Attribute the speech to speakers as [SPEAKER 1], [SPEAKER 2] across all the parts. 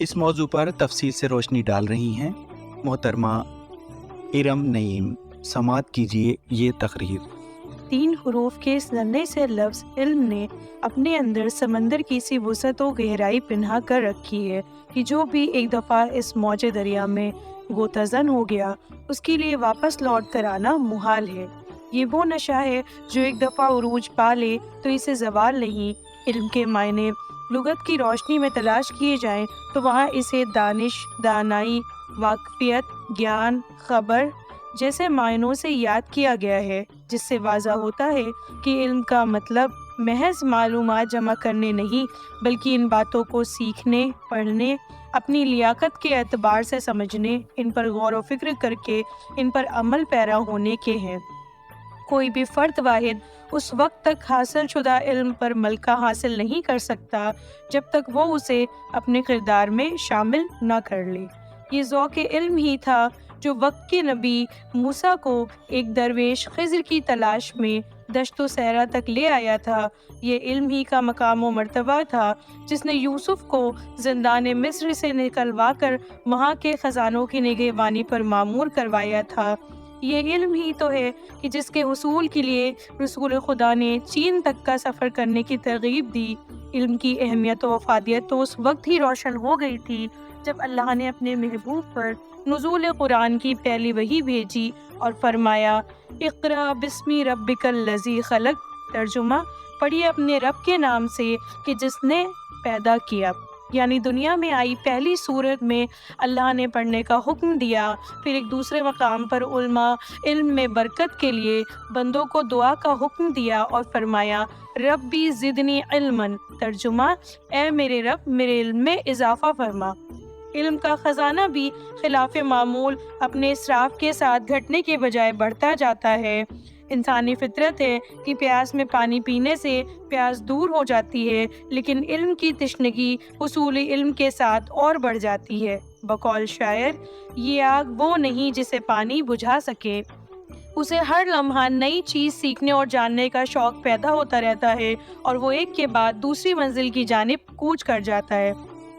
[SPEAKER 1] اس موضوع پر تفصیل سے روشنی ڈال رہی ہیں محترمہ ارم نعیم۔ سماعت کیجیے یہ تقریر۔
[SPEAKER 2] 3 حروف کے اس ننھے سے لفظ علم نے اپنے اندر سمندر کی سی وسعت و گہرائی پنہا کر رکھی ہے کہ جو بھی ایک دفعہ اس موج دریا میں غوطہ زن ہو گیا اس کے لیے واپس لوٹ کر آنا محال ہے۔ یہ وہ نشہ ہے جو ایک دفعہ عروج پا لے تو اسے زوال نہیں۔ علم کے معنی لغت کی روشنی میں تلاش کیے جائیں تو وہاں اسے دانش، دانائی، واقفیت، گیان، خبر جیسے معنوں سے یاد کیا گیا ہے، جس سے واضح ہوتا ہے کہ علم کا مطلب محض معلومات جمع کرنے نہیں بلکہ ان باتوں کو سیکھنے، پڑھنے، اپنی لیاقت کے اعتبار سے سمجھنے، ان پر غور و فکر کر کے ان پر عمل پیرا ہونے کے ہیں۔ کوئی بھی فرد واحد اس وقت تک حاصل شدہ علم پر ملکہ حاصل نہیں کر سکتا جب تک وہ اسے اپنے کردار میں شامل نہ کر لے۔ یہ ذوق علم ہی تھا جو وقت کے نبی موسیٰ کو ایک درویش خضر کی تلاش میں دشت و صحرا تک لے آیا تھا۔ یہ علم ہی کا مقام و مرتبہ تھا جس نے یوسف کو زندان مصر سے نکلوا کر وہاں کے خزانوں کی نگہبانی پر مامور کروایا تھا۔ یہ علم ہی تو ہے کہ جس کے حصول کے لیے رسول خدا نے چین تک کا سفر کرنے کی ترغیب دی۔ علم کی اہمیت و افادیت تو اس وقت ہی روشن ہو گئی تھی جب اللہ نے اپنے محبوب پر نزول قرآن کی پہلی وحی بھیجی اور فرمایا اقرأ بسم ربک الذی خلق، ترجمہ پڑھیے اپنے رب کے نام سے کہ جس نے پیدا کیا۔ یعنی دنیا میں آئی پہلی سورت میں اللہ نے پڑھنے کا حکم دیا۔ پھر ایک دوسرے مقام پر علماء علم میں برکت کے لیے بندوں کو دعا کا حکم دیا اور فرمایا ربی زدنی علما، ترجمہ اے میرے رب میرے علم میں اضافہ فرما۔ علم کا خزانہ بھی خلاف معمول اپنے اسراف کے ساتھ گھٹنے کے بجائے بڑھتا جاتا ہے۔ انسانی فطرت ہے کہ پیاس میں پانی پینے سے پیاس دور ہو جاتی ہے، لیکن علم کی تشنگی حصول علم کے ساتھ اور بڑھ جاتی ہے۔ بقول شاعر، یہ آگ وہ نہیں جسے پانی بجھا سکے۔ اسے ہر لمحہ نئی چیز سیکھنے اور جاننے کا شوق پیدا ہوتا رہتا ہے اور وہ ایک کے بعد دوسری منزل کی جانب کوچ کر جاتا ہے۔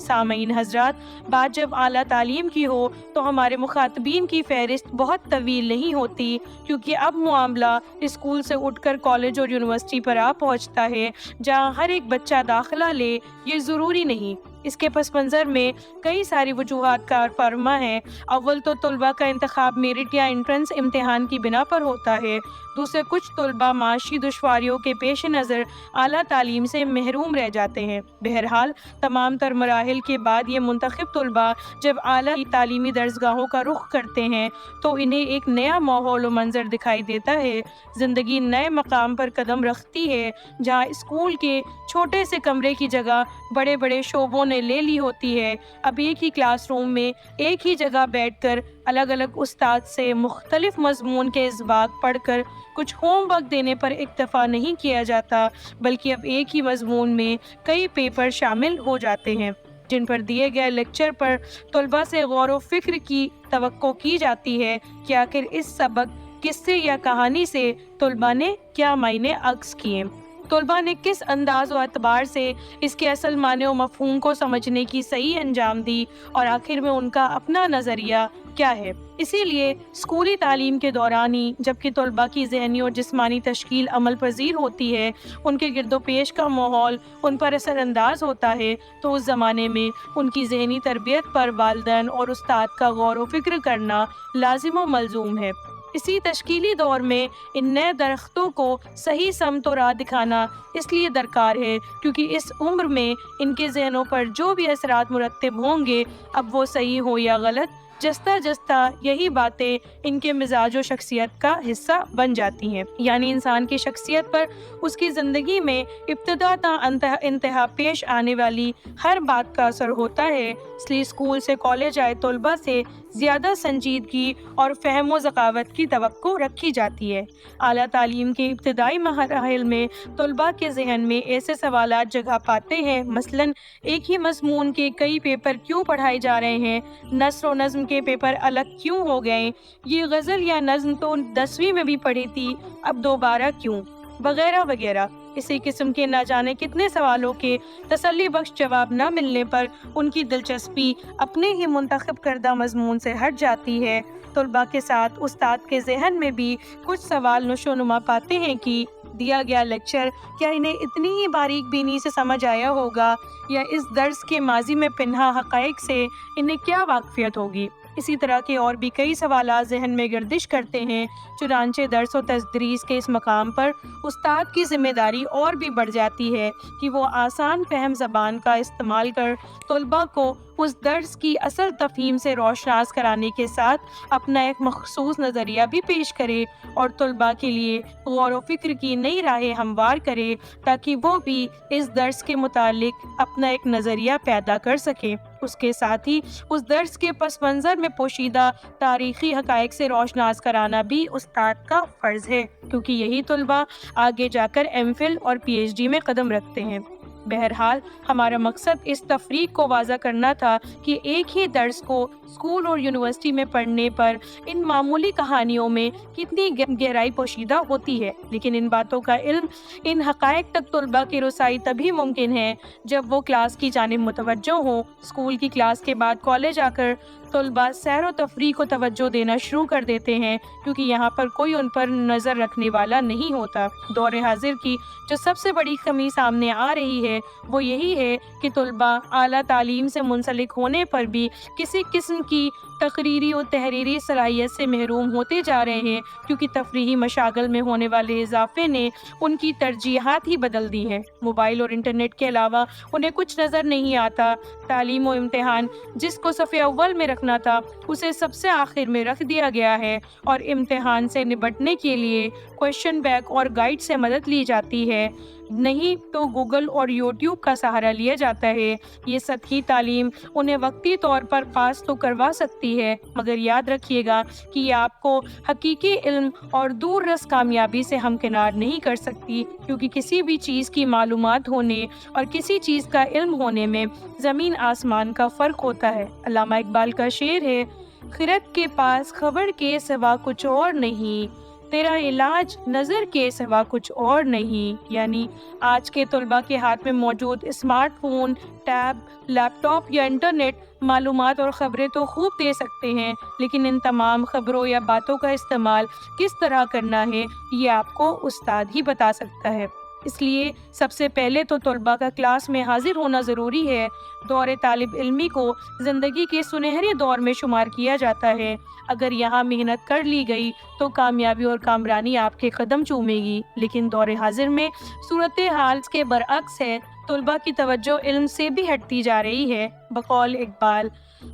[SPEAKER 2] سامعین حضرات، بات جب اعلیٰ تعلیم کی ہو تو ہمارے مخاطبین کی فہرست بہت طویل نہیں ہوتی، کیونکہ اب معاملہ اسکول سے اٹھ کر کالج اور یونیورسٹی پر آ پہنچتا ہے جہاں ہر ایک بچہ داخلہ لے یہ ضروری نہیں۔ اس کے پس منظر میں کئی ساری وجوہات کار فرما ہیں۔ اول تو طلباء کا انتخاب میرٹ یا انٹرنس امتحان کی بنا پر ہوتا ہے۔ دوسرے کچھ طلباء معاشی دشواریوں کے پیش نظر اعلیٰ تعلیم سے محروم رہ جاتے ہیں۔ بہرحال تمام تر مراحل کے بعد یہ منتخب طلباء جب اعلیٰ تعلیمی درسگاہوں کا رخ کرتے ہیں تو انہیں ایک نیا ماحول و منظر دکھائی دیتا ہے۔ زندگی نئے مقام پر قدم رکھتی ہے جہاں اسکول کے چھوٹے سے کمرے کی جگہ بڑے بڑے شعبوں نے لے لی ہوتی ہے۔ اب ایک ہی کلاس روم میں ایک ہی جگہ بیٹھ کر الگ الگ استاد سے مختلف مضمون کے اسباق پڑھ کر کچھ ہوم ورک دینے پر اکتفا نہیں کیا جاتا، بلکہ اب ایک ہی مضمون میں کئی پیپر شامل ہو جاتے ہیں جن پر دیے گئے لیکچر پر طلباء سے غور و فکر کی توقع کی جاتی ہے کہ آخر اس سبق، قصے یا کہانی سے طلباء نے کیا معنی عکس کیے، طلباء نے کس انداز و اعتبار سے اس کے اصل معنی و مفہوم کو سمجھنے کی صحیح انجام دی اور آخر میں ان کا اپنا نظریہ کیا ہے۔ اسی لیے اسکولی تعلیم کے دوران ہی جبکہ طلباء کی ذہنی اور جسمانی تشکیل عمل پذیر ہوتی ہے، ان کے گرد و پیش کا ماحول ان پر اثر انداز ہوتا ہے، تو اس زمانے میں ان کی ذہنی تربیت پر والدین اور استاد کا غور و فکر کرنا لازم و ملزوم ہے۔ اسی تشکیلی دور میں ان نئے درختوں کو صحیح سمت و راہ دکھانا اس لیے درکار ہے کیونکہ اس عمر میں ان کے ذہنوں پر جو بھی اثرات مرتب ہوں گے، اب وہ صحیح ہو یا غلط، جستا جستا یہی باتیں ان کے مزاج و شخصیت کا حصہ بن جاتی ہیں۔ یعنی انسان کی شخصیت پر اس کی زندگی میں ابتدا تا انتہا پیش آنے والی ہر بات کا اثر ہوتا ہے۔ اس لیے اسکول سے کالج آئے طلباء سے زیادہ سنجیدگی اور فہم و ذکاوت کی توقع رکھی جاتی ہے۔ اعلیٰ تعلیم کے ابتدائی مراحل میں طلباء کے ذہن میں ایسے سوالات جگہ پاتے ہیں، مثلاً ایک ہی مضمون کے کئی پیپر کیوں پڑھائے جا رہے ہیں، نثر و نظم کے پیپر الگ کیوں ہو گئے، یہ غزل یا نظم تو 10ویں میں بھی پڑھی تھی، اب دوبارہ کیوں، وغیرہ وغیرہ۔ اسی قسم کے نہ جانے کتنے سوالوں کے تسلی بخش جواب نہ ملنے پر ان کی دلچسپی اپنے ہی منتخب کردہ مضمون سے ہٹ جاتی ہے۔ طلباء کے ساتھ استاد کے ذہن میں بھی کچھ سوال نشو نما پاتے ہیں کہ دیا گیا لیکچر کیا انہیں اتنی ہی باریک بینی سے سمجھ آیا ہوگا، یا اس درس کے ماضی میں پنہاں حقائق سے انہیں کیا واقفیت ہوگی۔ اسی طرح کے اور بھی کئی سوالات ذہن میں گردش کرتے ہیں۔ چنانچہ درس و تدریس کے اس مقام پر استاد کی ذمہ داری اور بھی بڑھ جاتی ہے کہ وہ آسان فہم زبان کا استعمال کر طلباء کو اس درس کی اصل تفہیم سے روشناس کرانے کے ساتھ اپنا ایک مخصوص نظریہ بھی پیش کرے اور طلباء کے لیے غور و فکر کی نئی راہیں ہموار کرے تاکہ وہ بھی اس درس کے متعلق اپنا ایک نظریہ پیدا کر سکیں۔ اس کے ساتھ ہی اس درس کے پس منظر میں پوشیدہ تاریخی حقائق سے روشناس کرانا بھی استاد کا فرض ہے، کیونکہ یہی طلباء آگے جا کر ایم فل اور پی ایچ ڈی میں قدم رکھتے ہیں۔ بہرحال ہمارا مقصد اس تفریق کو واضح کرنا تھا کہ ایک ہی درس کو اسکول اور یونیورسٹی میں پڑھنے پر ان معمولی کہانیوں میں کتنی گہرائی پوشیدہ ہوتی ہے، لیکن ان باتوں کا علم، ان حقائق تک طلباء کی رسائی تبھی ممکن ہے جب وہ کلاس کی جانب متوجہ ہوں۔ اسکول کی کلاس کے بعد کالج آ کر طلباء سیر و تفریح کو توجہ دینا شروع کر دیتے ہیں، کیونکہ یہاں پر کوئی ان پر نظر رکھنے والا نہیں ہوتا۔ دور حاضر کی جو سب سے بڑی کمی سامنے آ رہی ہے وہ یہی ہے کہ طلباء اعلیٰ تعلیم سے منسلک ہونے پر بھی کسی قسم کی تقریری و تحریری صلاحیت سے محروم ہوتے جا رہے ہیں، کیونکہ تفریحی مشاغل میں ہونے والے اضافے نے ان کی ترجیحات ہی بدل دی ہیں۔ موبائل اور انٹرنیٹ کے علاوہ انہیں کچھ نظر نہیں آتا۔ تعلیم و امتحان جس کو صف اول میں رکھنا تھا اسے سب سے آخر میں رکھ دیا گیا ہے، اور امتحان سے نبٹنے کے لیے کویشچن بینک اور گائیڈ سے مدد لی جاتی ہے، نہیں تو گوگل اور یوٹیوب کا سہارا لیا جاتا ہے۔ یہ سطحی تعلیم انہیں وقتی طور پر پاس تو کروا سکتی ہے، مگر یاد رکھیے گا کہ یہ آپ کو حقیقی علم اور دور رس کامیابی سے ہمکنار نہیں کر سکتی، کیونکہ کسی بھی چیز کی معلومات ہونے اور کسی چیز کا علم ہونے میں زمین آسمان کا فرق ہوتا ہے۔ علامہ اقبال کا شعر ہے، خرد کے پاس خبر کے سوا کچھ اور نہیں، تیرا علاج نظر کے سوا کچھ اور نہیں۔ یعنی آج کے طلباء کے ہاتھ میں موجود اسمارٹ فون، ٹیب، لیپ ٹاپ یا انٹرنیٹ معلومات اور خبریں تو خوب دے سکتے ہیں، لیکن ان تمام خبروں یا باتوں کا استعمال کس طرح کرنا ہے یہ آپ کو استاد ہی بتا سکتا ہے۔ اس لیے سب سے پہلے تو طلباء کا کلاس میں حاضر ہونا ضروری ہے۔ دور طالب علمی کو زندگی کے سنہرے دور میں شمار کیا جاتا ہے۔ اگر یہاں محنت کر لی گئی تو کامیابی اور کامرانی آپ کے قدم چومے گی، لیکن دور حاضر میں صورتحال کے برعکس ہے۔ طلباء کی توجہ علم سے بھی ہٹتی جا رہی ہے۔ بقول اقبال،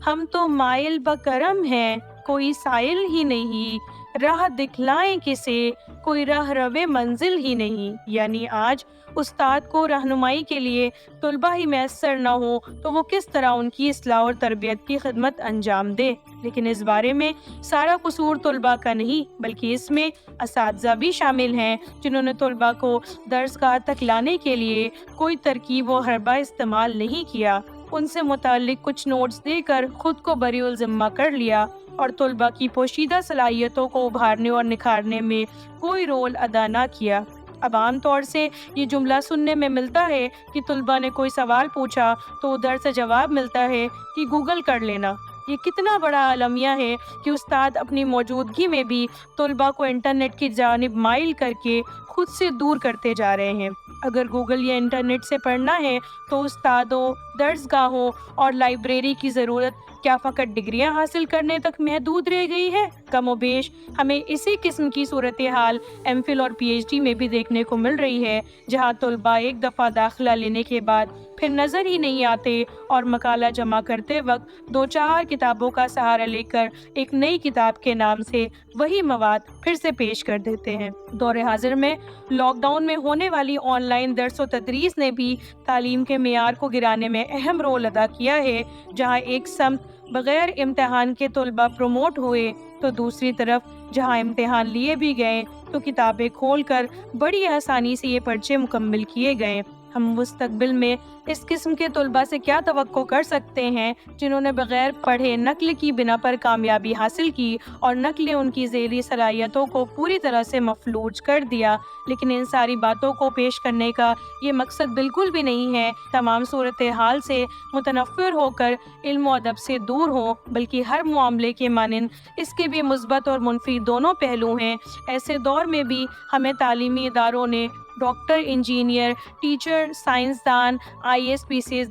[SPEAKER 2] ہم تو مائل بکرم ہیں، کوئی سائل ہی نہیں، راہ دکھلائیں کسے، کوئی راہ روے منزل ہی نہیں۔ یعنی آج استاد کو رہنمائی کے لیے طلباء ہی میسر نہ ہو تو وہ کس طرح ان کی اصلاح اور تربیت کی خدمت انجام دے۔ لیکن اس بارے میں سارا قصور طلباء کا نہیں، بلکہ اس میں اساتذہ بھی شامل ہیں، جنہوں نے طلباء کو درسگاہ تک لانے کے لیے کوئی ترکیب و حربہ استعمال نہیں کیا، ان سے متعلق کچھ نوٹس دے کر خود کو بری الذمہ کر لیا اور طلباء کی پوشیدہ صلاحیتوں کو ابھارنے اور نکھارنے میں کوئی رول ادا نہ کیا۔ اب عام طور سے یہ جملہ سننے میں ملتا ہے کہ طلباء نے کوئی سوال پوچھا تو ادھر سے جواب ملتا ہے کہ گوگل کر لینا۔ یہ کتنا بڑا المیہ ہے کہ استاد اپنی موجودگی میں بھی طلباء کو انٹرنیٹ کی جانب مائل کر کے خود سے دور کرتے جا رہے ہیں۔ اگر گوگل یا انٹرنیٹ سے پڑھنا ہے تو استادوں، درسگاہوں اور لائبریری کی ضرورت کیا فقط ڈگریاں حاصل کرنے تک محدود رہ گئی ہے؟ کم و بیش ہمیں اسی قسم کی صورتحال ایم فل اور پی ایچ ڈی میں بھی دیکھنے کو مل رہی ہے، جہاں طلباء ایک دفعہ داخلہ لینے کے بعد پھر نظر ہی نہیں آتے اور مقالہ جمع کرتے وقت 2-4 کتابوں کا سہارا لے کر ایک نئی کتاب کے نام سے وہی مواد پھر سے پیش کر دیتے ہیں۔ دور حاضر میں لاک ڈاؤن میں ہونے والی آن لائن درس و تدریس نے بھی تعلیم کے معیار کو گرانے میں اہم رول ادا کیا ہے۔ جہاں ایک سمت بغیر امتحان کے طلباء پروموٹ ہوئے تو دوسری طرف جہاں امتحان لیے بھی گئے تو کتابیں کھول کر بڑی آسانی سے یہ پرچے مکمل کیے گئے۔ ہم مستقبل میں اس قسم کے طلباء سے کیا توقع کر سکتے ہیں جنہوں نے بغیر پڑھے نقل کی بنا پر کامیابی حاصل کی اور نقل نے ان کی ذیلی صلاحیتوں کو پوری طرح سے مفلوج کر دیا۔ لیکن ان ساری باتوں کو پیش کرنے کا یہ مقصد بالکل بھی نہیں ہے تمام صورتحال سے متنفر ہو کر علم و ادب سے دور ہوں، بلکہ ہر معاملے کے مانند اس کے بھی مثبت اور منفی دونوں پہلو ہیں۔ ایسے دور میں بھی ہمیں تعلیمی اداروں نے ڈاکٹر، انجینئر، ٹیچر، سائنسدان، IAS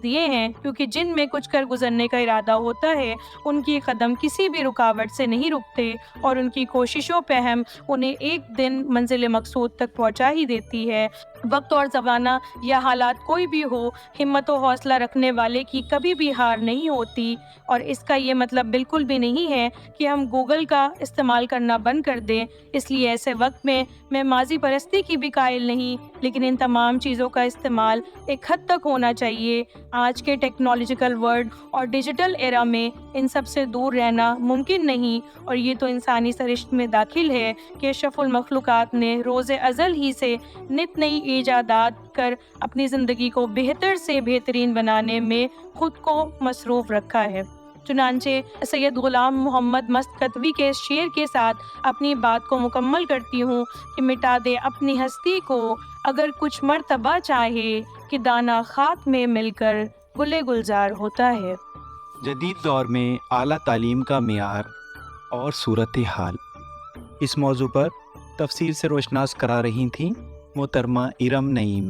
[SPEAKER 2] دیے ہیں، کیونکہ جن میں کچھ کر گزرنے کا ارادہ ہوتا ہے ان کی قدم کسی بھی رکاوٹ سے نہیں رکتے اور ان کی کوششوں پہ ہم انہیں ایک دن منزل مقصود تک پہنچا ہی دیتی ہے۔ وقت اور زمانہ یا حالات کوئی بھی ہو، ہمت و حوصلہ رکھنے والے کی کبھی بھی ہار نہیں ہوتی، اور اس کا یہ مطلب بالکل بھی نہیں ہے کہ ہم گوگل کا استعمال کرنا بند کر دیں۔ اس لیے ایسے وقت میں ماضی پرستی کی بھی قائل نہیں، لیکن ان تمام چیزوں کا استعمال ایک حد تک ہونا چاہیے۔ آج کے ٹیکنالوجیکل ورلڈ اور ڈیجیٹل ایرا میں ان سب سے دور رہنا ممکن نہیں، اور یہ تو انسانی سرشت میں داخل ہے کہ اشرف المخلوقات نے روز ازل ہی سے نت نئی ایجادات کر اپنی زندگی کو بہتر سے بہترین بنانے میں خود کو مصروف رکھا ہے۔ چنانچہ سید غلام محمد مستکتوی کے اس شعر کے ساتھ اپنی بات کو مکمل کرتی ہوں کہ مٹا دے اپنی ہستی کو اگر کچھ مرتبہ چاہے، کہ دانا خاک میں مل کر گلے گلزار ہوتا ہے۔
[SPEAKER 1] جدید دور میں اعلیٰ تعلیم کا معیار اور صورتحال، اس موضوع پر تفصیل سے روشناس کرا رہی تھیں محترمہ ارم نعیم۔